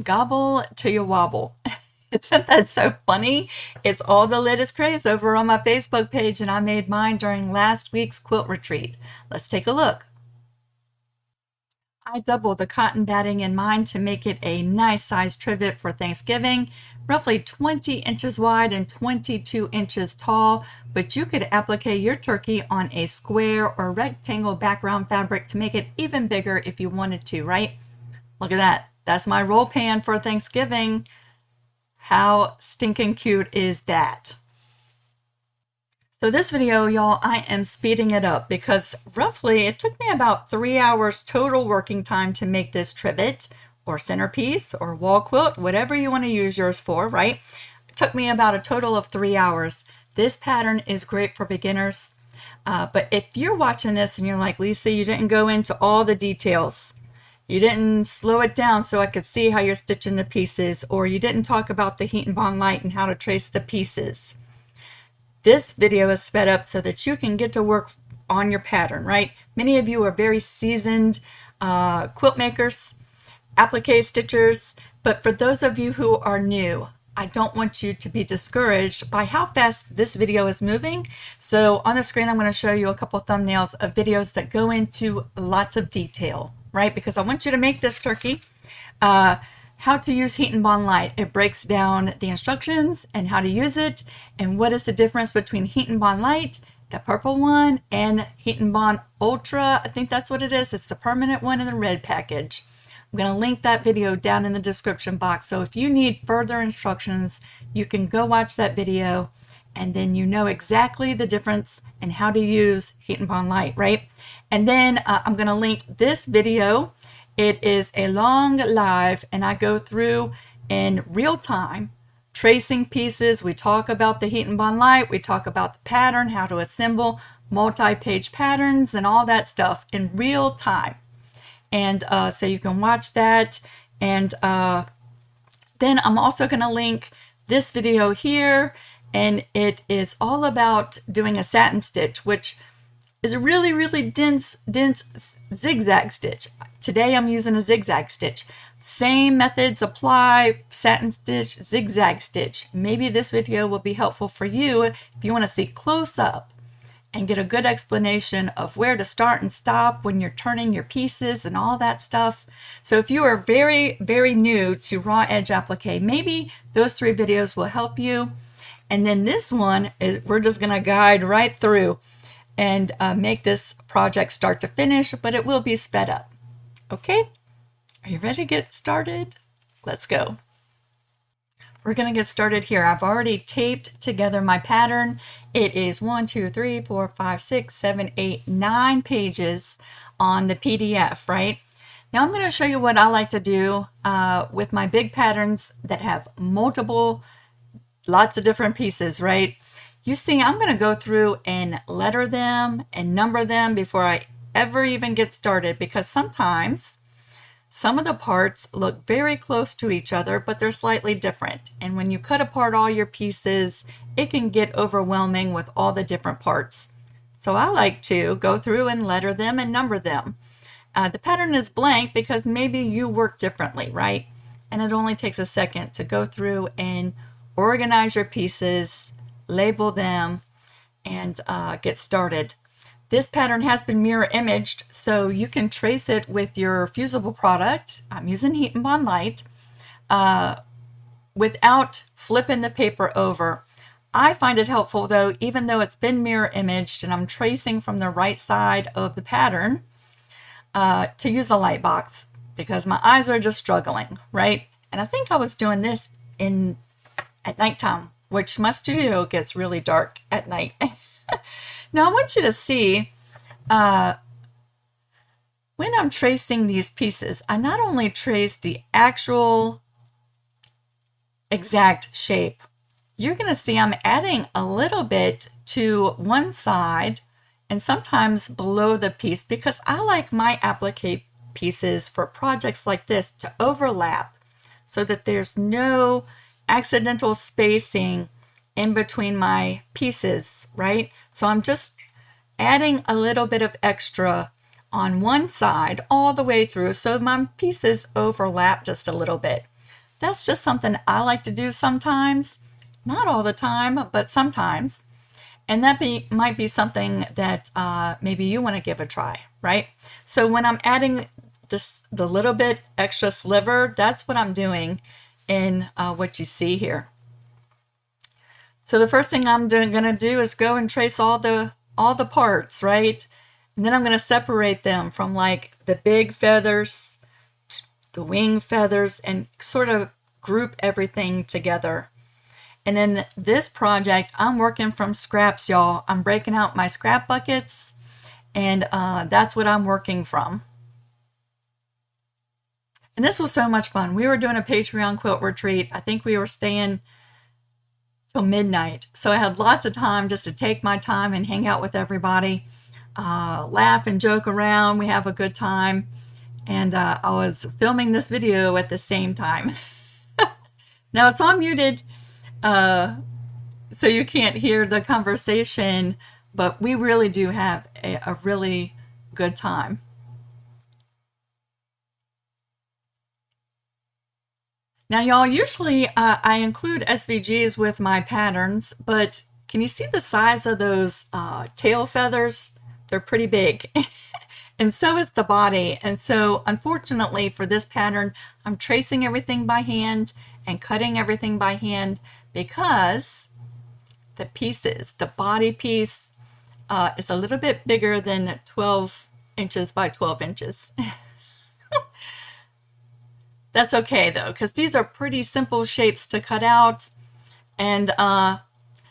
Gobble Til Ya Wobble. Isn't that so funny? It's all the latest craze over on my Facebook page, and I made mine during last week's quilt retreat. Let's take a look. I doubled the cotton batting in mine to make it a nice size trivet for Thanksgiving, roughly 20 inches wide and 22 inches tall, but you could applique your turkey on a square or rectangle background fabric to make it even bigger if you wanted to, right? Look at that. That's my roll pan for Thanksgiving. How stinking cute is that? So this video, y'all, I am speeding it up because roughly it took me about 3 hours total working time to make this trivet or centerpiece or wall quilt, whatever you want to use yours for, right? It took me about a total of 3 hours. This pattern is great for beginners. But if you're watching this and you're like, Lisa, you didn't go into all the details. You didn't slow it down so I could see how you're stitching the pieces, or you didn't talk about the heat and bond light and how to trace the pieces. This video is sped up so that you can get to work on your pattern, right? Many of you are very seasoned quilt makers, applique stitchers, but for those of you who are new, I don't want you to be discouraged by how fast this video is moving. So on the screen, I'm going to show you a couple thumbnails of videos that go into lots of detail, right? Because I want you to make this turkey. How to use heat and bond light. It breaks down the instructions and how to use it and what is the difference between heat and bond light, the purple one, and heat and bond ultra. I think that's what it is. It's the permanent one in the red package. I'm going to link that video down in the description box. So if you need further instructions, you can go watch that video and then you know exactly the difference and how to use heat and bond light, right? And then I'm going to link this video. It is a long live and I go through in real time tracing pieces. We talk about the heat and bond light. We talk about the pattern, how to assemble multi-page patterns and all that stuff in real time. And so you can watch that. And then I'm also going to link this video here, and it is all about doing a satin stitch, which is a really, really dense zigzag stitch. Today I'm using a zigzag stitch. Same methods apply, satin stitch, zigzag stitch. Maybe this video will be helpful for you if you want to see close up and get a good explanation of where to start and stop when you're turning your pieces and all that stuff. So if you are very, very new to raw edge applique, maybe those 3 videos will help you. And then this one, we're just going to guide right through and make this project start to finish, but it will be sped up. Okay, are you ready to get started? Let's go. We're going to get started here. I've already taped together my pattern. It is 1, 2, 3, 4, 5, 6, 7, 8, 9 pages on the PDF, right? Now I'm going to show you what I like to do with my big patterns that have lots of different pieces, right? You see, I'm going to go through and letter them and number them before I ever even get started, because sometimes some of the parts look very close to each other, but they're slightly different. And when you cut apart all your pieces, it can get overwhelming with all the different parts. So I like to go through and letter them and number them. The pattern is blank because maybe you work differently, right? And it only takes a second to go through and organize your pieces, label them, and get started. This pattern has been mirror imaged, so you can trace it with your fusible product. I'm using heat and bond light without flipping the paper over. I find it helpful though, even though it's been mirror imaged and I'm tracing from the right side of the pattern, to use a light box because my eyes are just struggling, right? And I think I was doing this at nighttime, which my studio gets really dark at night. Now I want you to see when I'm tracing these pieces, I not only trace the actual exact shape, you're going to see I'm adding a little bit to one side and sometimes below the piece because I like my applique pieces for projects like this to overlap so that there's no accidental spacing in between my pieces, right? So I'm just adding a little bit of extra on one side all the way through so my pieces overlap just a little bit. That's just something I like to do sometimes. Not all the time, but sometimes. And that might be something that maybe you want to give a try, right? So when I'm adding the little bit extra sliver, that's what I'm doing in what you see here. So the first thing I'm going to do is go and trace all the parts, right? And then I'm going to separate them from like the big feathers, the wing feathers, and sort of group everything together. And in this project, I'm working from scraps, y'all. I'm breaking out my scrap buckets, and that's what I'm working from. And this was so much fun. We were doing a Patreon quilt retreat. I think we were staying till midnight. So I had lots of time just to take my time and hang out with everybody, laugh and joke around. We have a good time. And I was filming this video at the same time. Now it's on muted, so you can't hear the conversation, but we really do have a really good time. Now, y'all, usually I include SVGs with my patterns, but can you see the size of those tail feathers? They're pretty big. And so is the body. And so, unfortunately, for this pattern, I'm tracing everything by hand and cutting everything by hand because the pieces, the body piece is a little bit bigger than 12 inches by 12 inches. That's okay though, because these are pretty simple shapes to cut out. And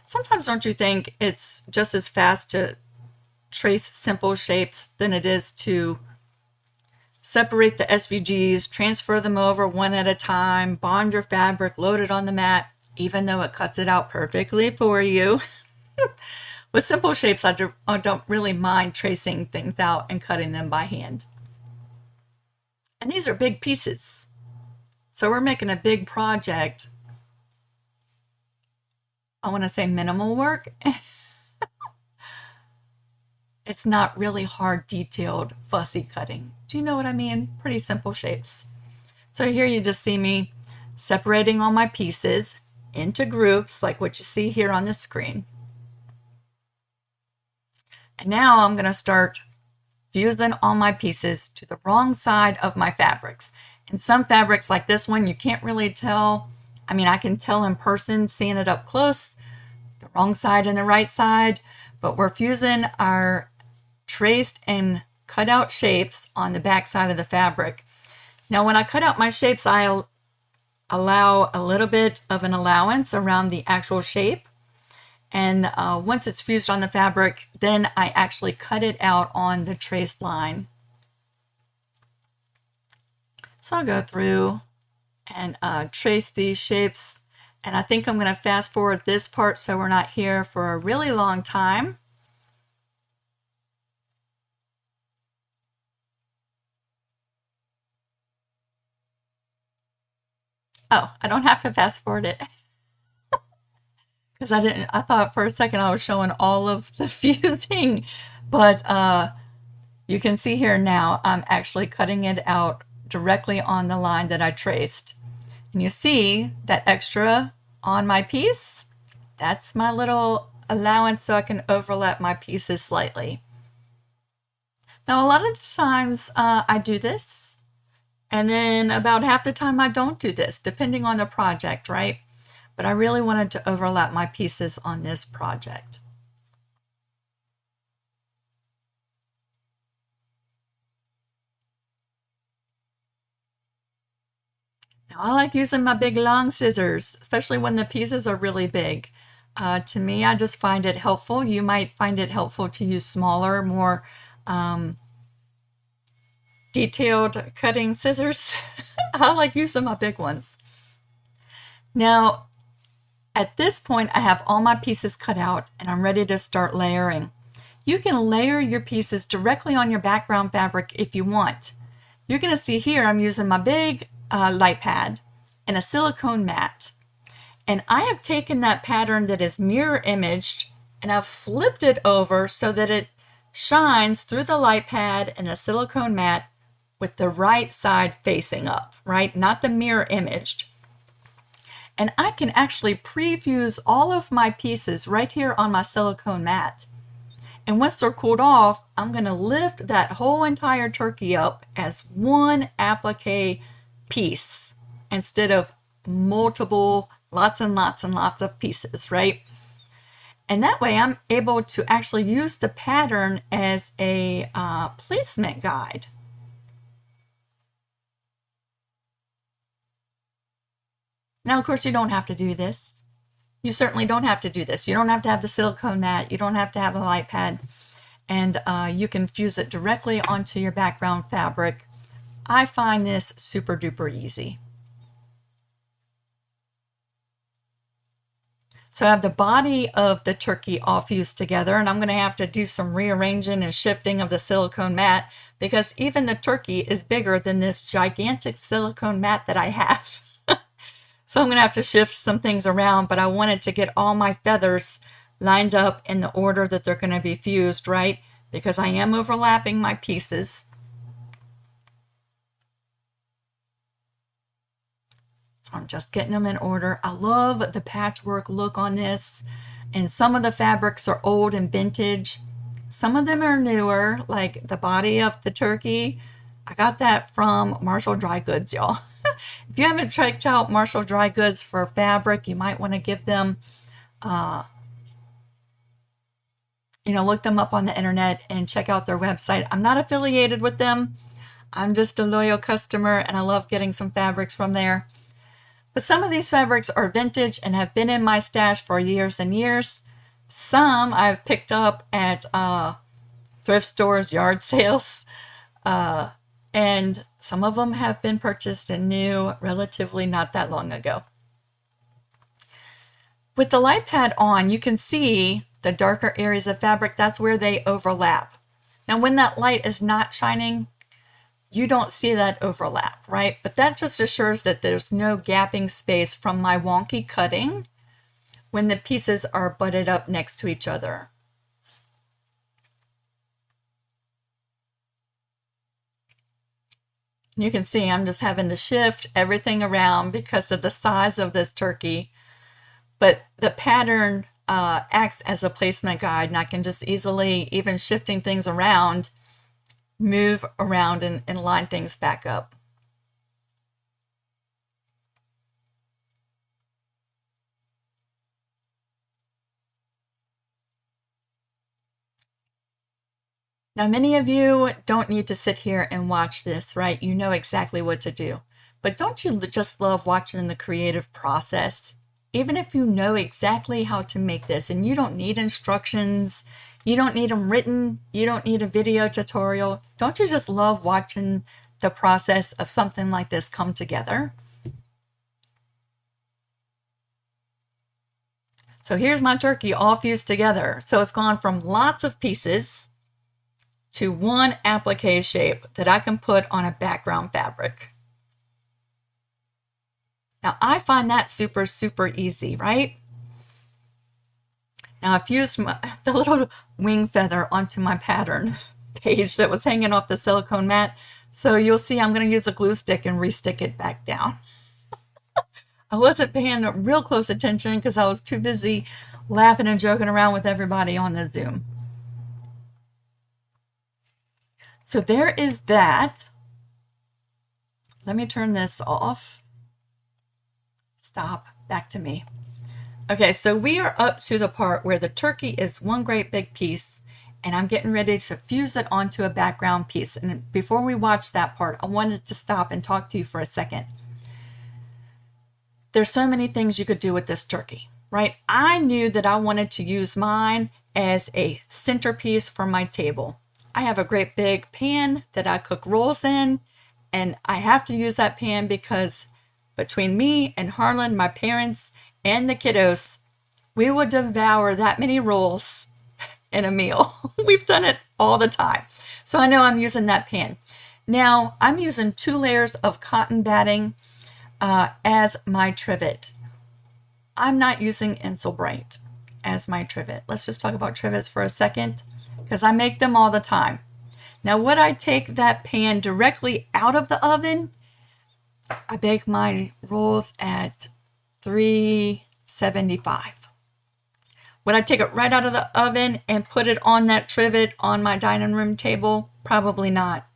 sometimes don't you think it's just as fast to trace simple shapes than it is to separate the SVGs, transfer them over one at a time, bond your fabric, load it on the mat, even though it cuts it out perfectly for you. With simple shapes, I don't really mind tracing things out and cutting them by hand. And these are big pieces. So we're making a big project. I want to say minimal work. It's not really hard, detailed, fussy cutting. Do you know what I mean? Pretty simple shapes. So here you just see me separating all my pieces into groups like what you see here on the screen. And now I'm going to start fusing all my pieces to the wrong side of my fabrics. In some fabrics like this one, you can't really tell. I mean, I can tell in person, seeing it up close, the wrong side and the right side, but we're fusing our traced and cut out shapes on the back side of the fabric. Now, when I cut out my shapes, I allow a little bit of an allowance around the actual shape. And once it's fused on the fabric, then I actually cut it out on the traced line. So I'll go through and trace these shapes. And I think I'm going to fast forward this part so we're not here for a really long time. Oh, I don't have to fast forward it. Because I thought for a second I was showing all of the fusing. But you can see here now I'm actually cutting it out directly on the line that I traced. And you see that extra on my piece? That's my little allowance so I can overlap my pieces slightly. Now, a lot of times I do this, and then about half the time I don't do this, depending on the project, right? But I really wanted to overlap my pieces on this project. Now, I like using my big long scissors, especially when the pieces are really big. To me, I just find it helpful. You might find it helpful to use smaller, more detailed cutting scissors. I like using my big ones. Now, at this point, I have all my pieces cut out and I'm ready to start layering. You can layer your pieces directly on your background fabric if you want. You're going to see here I'm using my big light pad and a silicone mat. And I have taken that pattern that is mirror imaged and I've flipped it over so that it shines through the light pad and the silicone mat with the right side facing up, right? Not the mirror imaged. And I can actually prefuse all of my pieces right here on my silicone mat. And once they're cooled off, I'm going to lift that whole entire turkey up as one applique piece instead of multiple, lots and lots and lots of pieces, right? And that way I'm able to actually use the pattern as a placement guide. Now, of course, you don't have to do this. You certainly don't have to do this. You don't have to have the silicone mat. You don't have to have a light pad. And you can fuse it directly onto your background fabric. I find this super duper easy. So I have the body of the turkey all fused together, and I'm going to have to do some rearranging and shifting of the silicone mat because even the turkey is bigger than this gigantic silicone mat that I have. So I'm going to have to shift some things around, but I wanted to get all my feathers lined up in the order that they're going to be fused, right? Because I am overlapping my pieces. So I'm just getting them in order. I love the patchwork look on this. And some of the fabrics are old and vintage. Some of them are newer, like the body of the turkey. I got that from Marshall Dry Goods, y'all. If you haven't checked out Marshall Dry Goods for fabric, you might want to give them, look them up on the internet and check out their website. I'm not affiliated with them. I'm just a loyal customer and I love getting some fabrics from there. But some of these fabrics are vintage and have been in my stash for years and years. Some I've picked up at thrift stores, yard sales, and some of them have been purchased and new relatively not that long ago. With the light pad on, you can see the darker areas of fabric. That's where they overlap. Now, when that light is not shining, you don't see that overlap, right? But that just assures that there's no gapping space from my wonky cutting when the pieces are butted up next to each other. You can see I'm just having to shift everything around because of the size of this turkey. But the pattern acts as a placement guide, and I can just easily, even shifting things around, move around and line things back up. Now, many of you don't need to sit here and watch this, right? You know exactly what to do. But don't you just love watching the creative process? Even if you know exactly how to make this and you don't need instructions, you don't need them written, you don't need a video tutorial, don't you just love watching the process of something like this come together? So here's my turkey all fused together. So it's gone from lots of pieces to one applique shape that I can put on a background fabric. Now I find that super, super easy, right? Now I fused the little wing feather onto my pattern page that was hanging off the silicone mat. So you'll see I'm going to use a glue stick and re-stick it back down. I wasn't paying real close attention because I was too busy laughing and joking around with everybody on the Zoom. So there is that. Let me turn this off. Stop, back to me. Okay, so we are up to the part where the turkey is one great big piece and I'm getting ready to fuse it onto a background piece. And before we watch that part, I wanted to stop and talk to you for a second. There's so many things you could do with this turkey, right? I knew that I wanted to use mine as a centerpiece for my table. I have a great big pan that I cook rolls in, and I have to use that pan because between me and Harlan, my parents, and the kiddos, we would devour that many rolls in a meal. We've done it all the time. So I know I'm using that pan. Now, I'm using 2 layers of cotton batting as my trivet. I'm not using Insul Bright as my trivet. Let's just talk about trivets for a second, because I make them all the time. Now, would I take that pan directly out of the oven? I bake my rolls at 375. Would I take it right out of the oven and put it on that trivet on my dining room table? Probably not.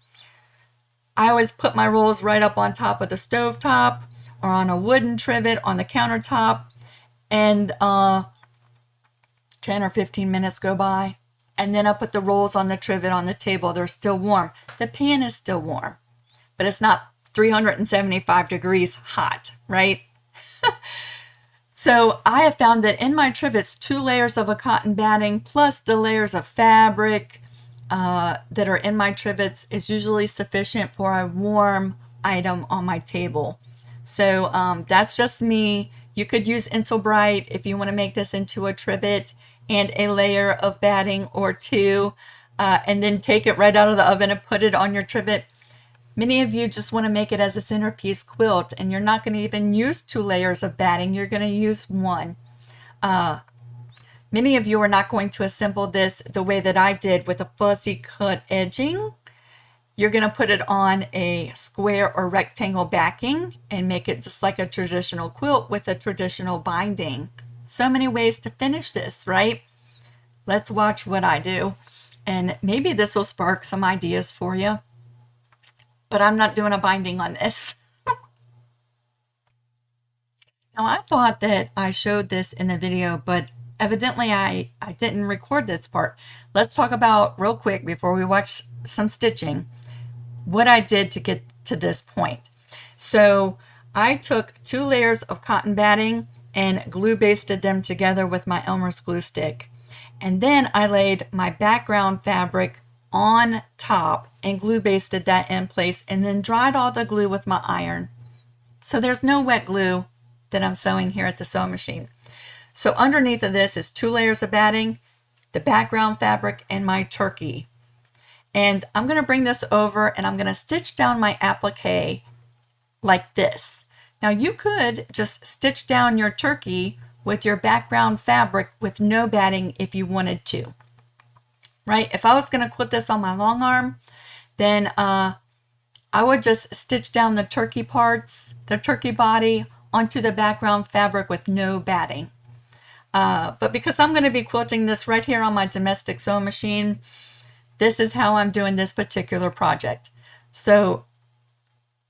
I always put my rolls right up on top of the stove top or on a wooden trivet on the countertop, and 10 or 15 minutes go by, and then I put the rolls on the trivet on the table. They're still warm. The pan is still warm, but it's not 375 degrees hot, right? So I have found that in my trivets, 2 layers of a cotton batting plus the layers of fabric that are in my trivets is usually sufficient for a warm item on my table. So that's just me. You could use Insulbright if you want to make this into a trivet and a layer of batting or 2, and then take it right out of the oven and put it on your trivet. Many of you just want to make it as a centerpiece quilt, and you're not going to even use 2 layers of batting. You're going to use 1. Many of you are not going to assemble this the way that I did with a fuzzy cut edging. You're going to put it on a square or rectangle backing and make it just like a traditional quilt with a traditional binding. So many ways to finish this, right? Let's watch what I do, and maybe this will spark some ideas for you. But I'm not doing a binding on this. Now, I thought that I showed this in the video, but evidently I didn't record this part. Let's talk about real quick before we watch some stitching, what I did to get to this point. So I took 2 layers of cotton batting and glue basted them together with my Elmer's glue stick. And then I laid my background fabric on top and glue basted that in place, and then dried all the glue with my iron. So there's no wet glue that I'm sewing here at the sewing machine. So underneath of this is 2 layers of batting, the background fabric, and my turkey. And I'm going to bring this over and I'm going to stitch down my applique like this. Now you could just stitch down your turkey with your background fabric with no batting if you wanted to. Right? If I was going to put this on my long arm, then I would just stitch down the turkey parts, the turkey body, onto the background fabric with no batting. But because I'm going to be quilting this right here on my domestic sewing machine, this is how I'm doing this particular project. So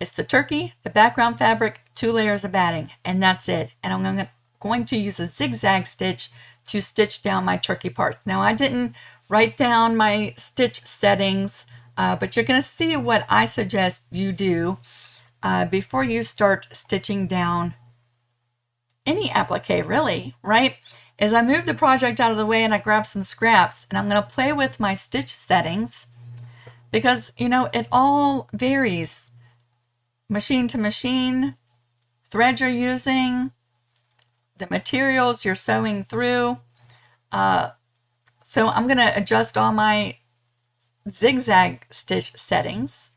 it's the turkey, the background fabric, 2 layers of batting, and that's it. And I'm going to use a zigzag stitch to stitch down my turkey parts. Now I didn't write down my stitch settings, but you're going to see what I suggest you do before you start stitching down any applique, really, right? As I move the project out of the way and I grab some scraps, and I'm going to play with my stitch settings because, you know, it all varies machine to machine, thread you're using, the materials you're sewing through. So I'm going to adjust all my zigzag stitch settings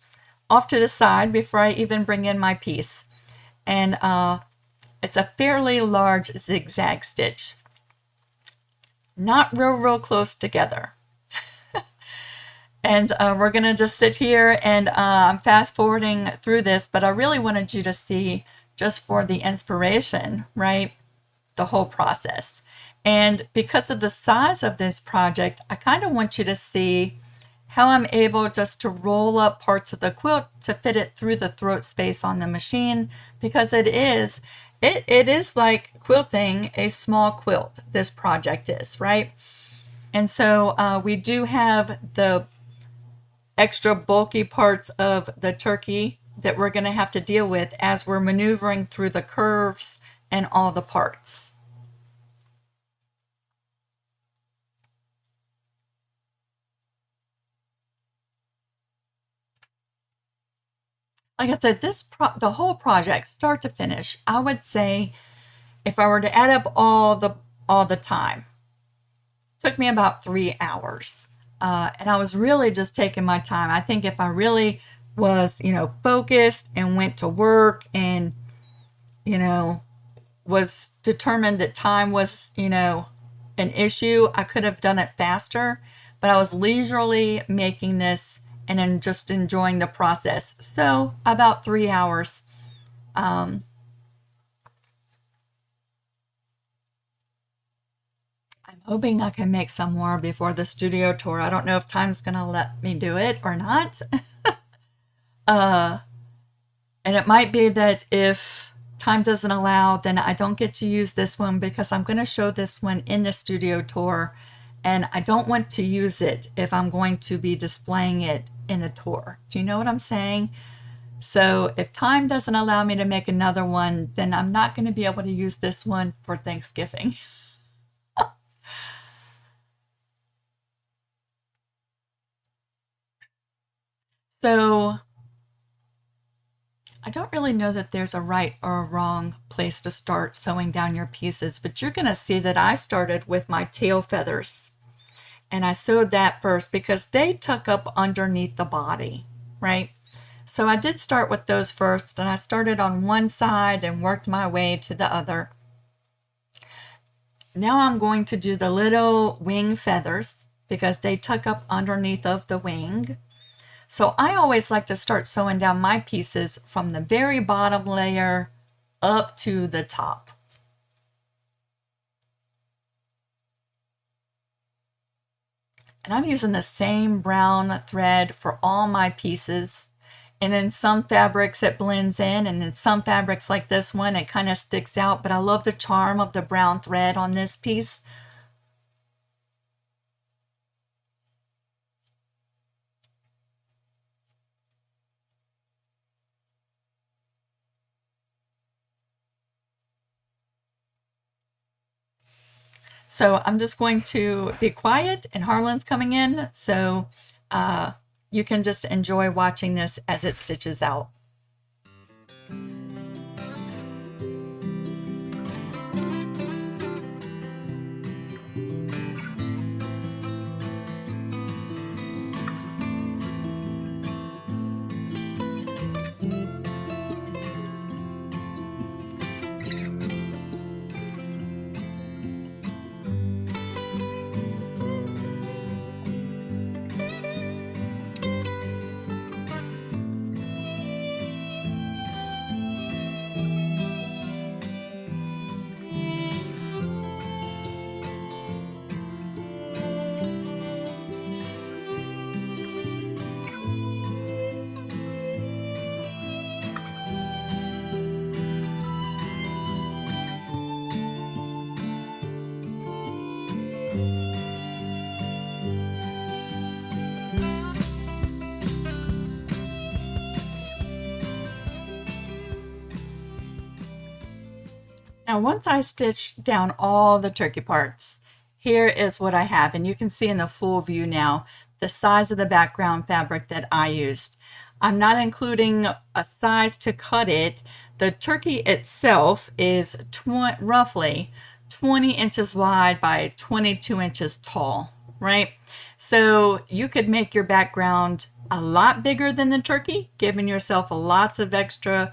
off to the side before I even bring in my piece. And it's a fairly large zigzag stitch. Not real close together. And we're going to just sit here and I'm fast forwarding through this, but I really wanted you to see, just for the inspiration, right, the whole process. And because of the size of this project, I kind of want you to see how I'm able just to roll up parts of the quilt to fit it through the throat space on the machine, because it is like quilting a small quilt. This project is, right? And so we do have the extra bulky parts of the turkey that we're going to have to deal with as we're maneuvering through the curves and all the parts. Like I said, the whole project, start to finish, I would say, if I were to add up all the time, took me about 3 hours. And I was really just taking my time. I think if I really was, focused and went to work and, was determined that time was, an issue, I could have done it faster. But I was leisurely making this and then just enjoying the process. So about 3 hours. I'm hoping I can make some more before the studio tour. I don't know if time's gonna let me do it or not. uh, and it might be that if time doesn't allow, then I don't get to use this one because I'm going to show this one in the studio tour, and I don't want to use it if I'm going to be displaying it in the tour. Do you know what I'm saying? So if time doesn't allow me to make another one, then I'm not going to be able to use this one for Thanksgiving. So I don't really know that there's a right or a wrong place to start sewing down your pieces, but you're going to see that I started with my tail feathers. And I sewed that first because they tuck up underneath the body, right? So I did start with those first, and I started on one side and worked my way to the other. Now I'm going to do the little wing feathers because they tuck up underneath of the wing. So I always like to start sewing down my pieces from the very bottom layer up to the top. And I'm using the same brown thread for all my pieces. And in some fabrics it blends in, and in some fabrics like this one it kind of sticks out, but I love the charm of the brown thread on this piece. So I'm just going to be quiet, and Harlan's coming in, so you can just enjoy watching this as it stitches out. Now, once I stitched down all the turkey parts, here is what I have. And you can see in the full view now the size of the background fabric that I used. I'm not including a size to cut it. The turkey itself is roughly 20 inches wide by 22 inches tall, right? So you could make your background a lot bigger than the turkey, giving yourself lots of extra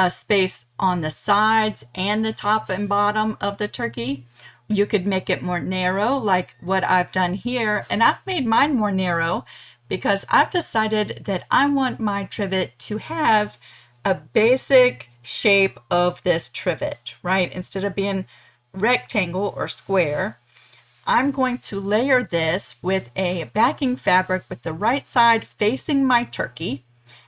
space on the sides and the top and bottom of the turkey. You could make it more narrow like what I've done here, and I've made mine more narrow because I've decided that I want my trivet to have a basic shape of this trivet, right? Instead of being rectangle or square, I'm going to layer this with a backing fabric with the right side facing my turkey,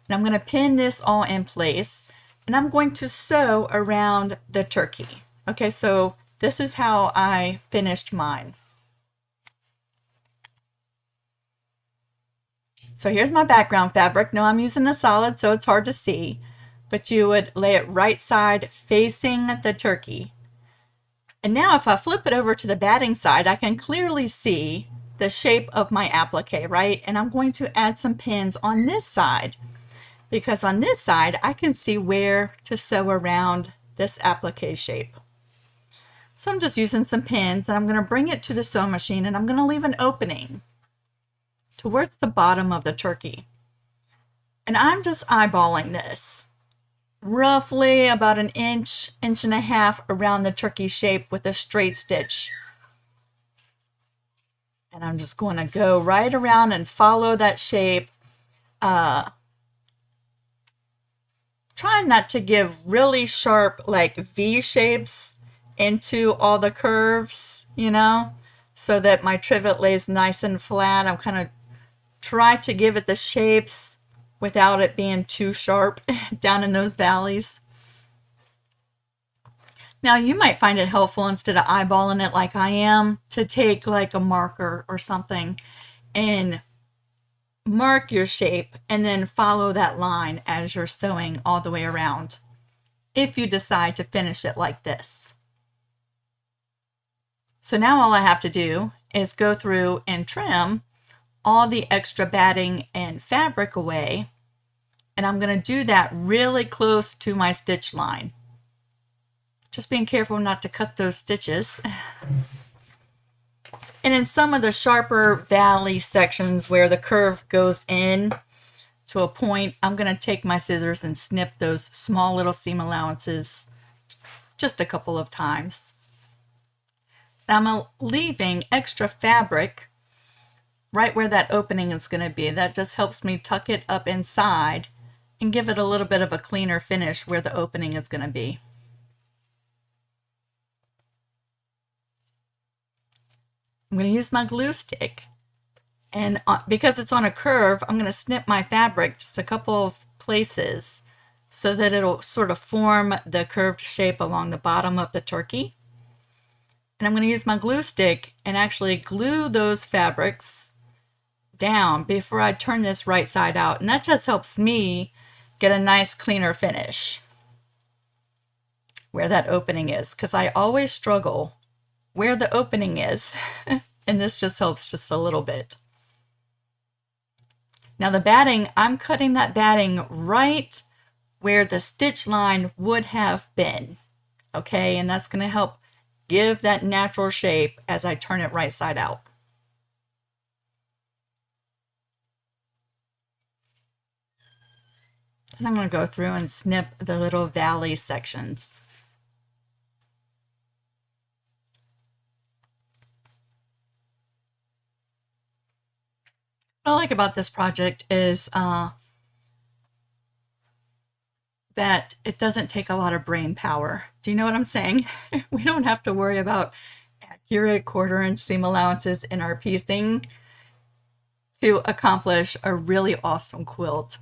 and I'm going to pin this all in place, and I'm going to sew around the turkey. Okay, so this is how I finished mine. So here's my background fabric. Now I'm using a solid, so it's hard to see, but you would lay it right side facing the turkey. And now if I flip it over to the batting side, I can clearly see the shape of my applique, right? And I'm going to add some pins on this side, because on this side I can see where to sew around this applique shape. So I'm just using some pins, and I'm going to bring it to the sewing machine, and I'm going to leave an opening towards the bottom of the turkey. And I'm just eyeballing this, roughly about an inch, inch and a half around the turkey shape with a straight stitch. And I'm just going to go right around and follow that shape, trying not to give really sharp like V shapes into all the curves, you know, so that my trivet lays nice and flat. I'm kind of try to give it the shapes without it being too sharp down in those valleys. Now you might find it helpful, instead of eyeballing it like I am, to take like a marker or something and mark your shape and then follow that line as you're sewing all the way around, if you decide to finish it like this. So now all I have to do is go through and trim all the extra batting and fabric away, and I'm going to do that really close to my stitch line. Just being careful not to cut those stitches. And in some of the sharper valley sections where the curve goes in to a point, I'm going to take my scissors and snip those small little seam allowances just a couple of times. Now I'm leaving extra fabric right where that opening is going to be. That just helps me tuck it up inside and give it a little bit of a cleaner finish where the opening is going to be. I'm going to use my glue stick, and because it's on a curve, I'm going to snip my fabric just a couple of places so that it'll sort of form the curved shape along the bottom of the turkey. And I'm going to use my glue stick and actually glue those fabrics down before I turn this right side out, and that just helps me get a nice cleaner finish where that opening is, because I always struggle where the opening is and this just helps just a little bit. Now the batting, I'm cutting that batting right where the stitch line would have been, okay, and that's going to help give that natural shape as I turn it right side out. And I'm going to go through and snip the little valley sections. What I like about this project is that it doesn't take a lot of brain power. Do you know what I'm saying? We don't have to worry about accurate 1/4 inch seam allowances in our piecing to accomplish a really awesome quilt.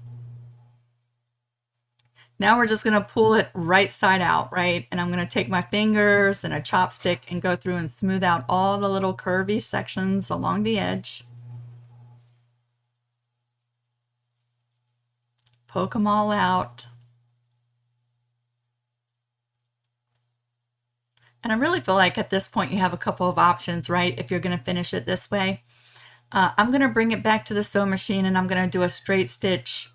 Now we're just going to pull it right side out, right? And I'm going to take my fingers and a chopstick and go through and smooth out all the little curvy sections along the edge. Poke them all out. And I really feel like at this point you have a couple of options, right? If you're going to finish it this way. I'm going to bring it back to the sewing machine and I'm going to do a straight stitch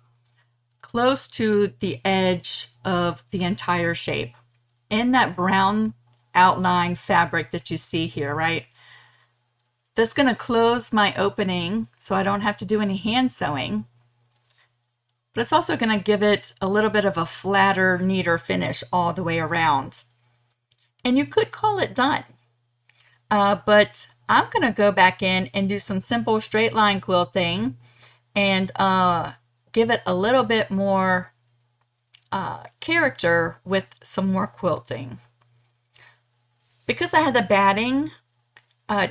close to the edge of the entire shape in that brown outline fabric that you see here, right? That's going to close my opening so I don't have to do any hand sewing. But it's also going to give it a little bit of a flatter, neater finish all the way around. And you could call it done. But I'm going to go back in and do some simple straight line quilting and give it a little bit more character with some more quilting. Because I had the batting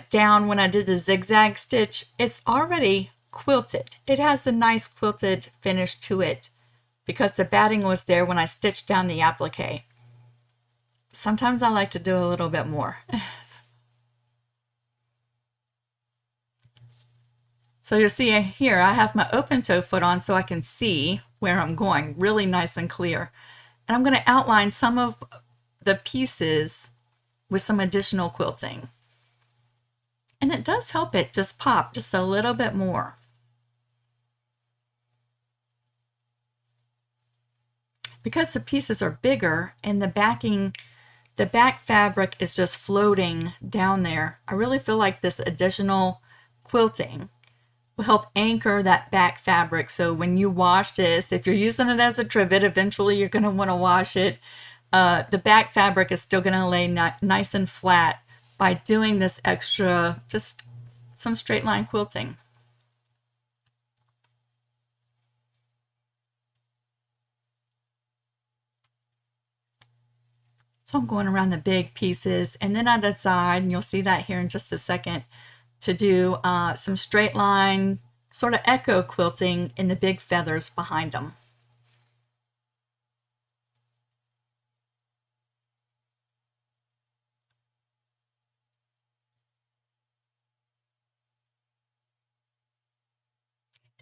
down when I did the zigzag stitch, it's already quilted. It has a nice quilted finish to it because the batting was there when I stitched down the applique. Sometimes I like to do a little bit more. So you'll see here I have my open toe foot on so I can see where I'm going, really nice and clear. And I'm going to outline some of the pieces with some additional quilting. And it does help it just pop just a little bit more. Because the pieces are bigger and the back fabric is just floating down there, I really feel like this additional quilting will help anchor that back fabric. So when you wash this, if you're using it as a trivet, eventually you're going to want to wash it. The back fabric is still going to lay nice and flat by doing this extra, just some straight line quilting. So I'm going around the big pieces, and then I decide, and you'll see that here in just a second, to do some straight line sort of echo quilting in the big feathers behind them.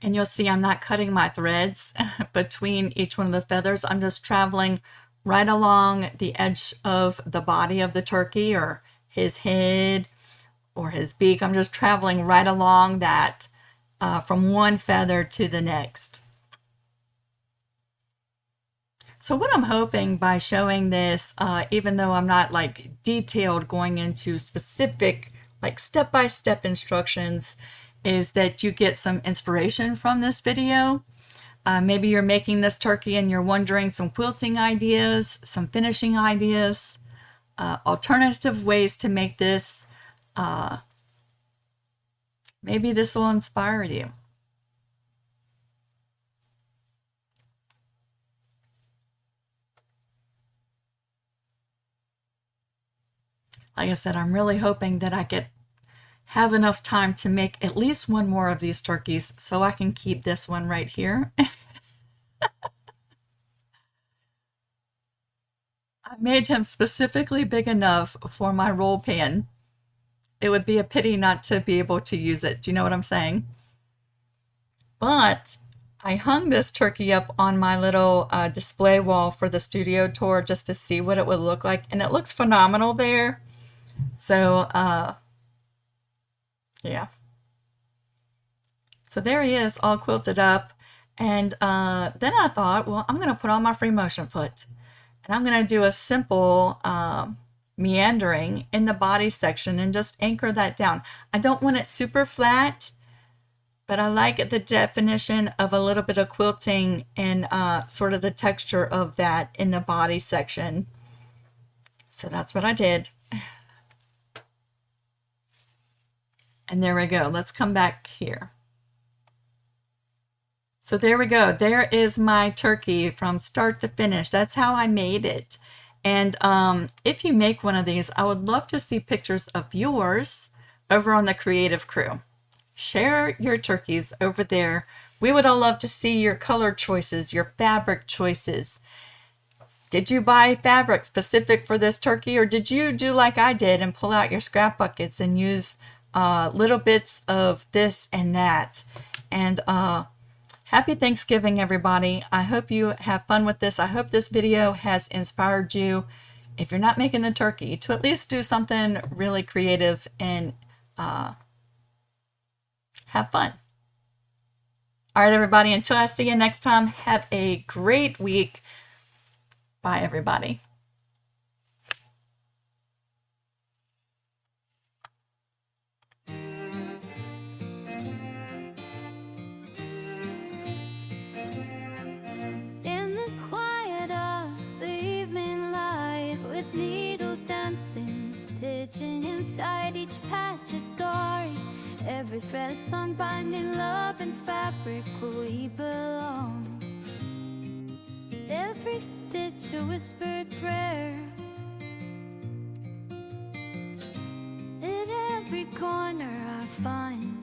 And you'll see I'm not cutting my threads between each one of the feathers. I'm just traveling right along the edge of the body of the turkey, or his head or his beak. I'm just traveling right along that from one feather to the next. So what I'm hoping by showing this, even though I'm not like detailed going into specific like step-by-step instructions, is that you get some inspiration from this video. Maybe you're making this turkey and you're wondering some quilting ideas, some finishing ideas, alternative ways to make this. Maybe this will inspire you. Like I said, I'm really hoping that I have enough time to make at least one more of these turkeys so I can keep this one right here. I made him specifically big enough for my roll pan. It would be a pity not to be able to use it. Do you know what I'm saying? But I hung this turkey up on my little display wall for the studio tour just to see what it would look like, and it looks phenomenal there. So yeah. So there he is, all quilted up. And then I thought, well, I'm going to put on my free motion foot. And I'm going to do a simple meandering in the body section and just anchor that down. I don't want it super flat, but I like the definition of a little bit of quilting and sort of the texture of that in the body section. So that's what I did. And there we go. Let's come back here. So there we go. There is my turkey from start to finish. That's how I made it. And if you make one of these, I would love to see pictures of yours over on the Creative Crew. Share your turkeys over there. We would all love to see your color choices, your fabric choices. Did you buy fabric specific for this turkey, or did you do like I did and pull out your scrap buckets and use little bits of this and that? And happy Thanksgiving, everybody. I hope you have fun with this. I hope this video has inspired you, if you're not making the turkey, to at least do something really creative and have fun. All right, everybody, until I see you next time, have a great week. Bye, everybody. In the quiet of the evening light, with needles dancing, stitching inside each patch a story. Every thread is unbinding love and fabric where we belong. Every stitch a whispered prayer. In every corner I find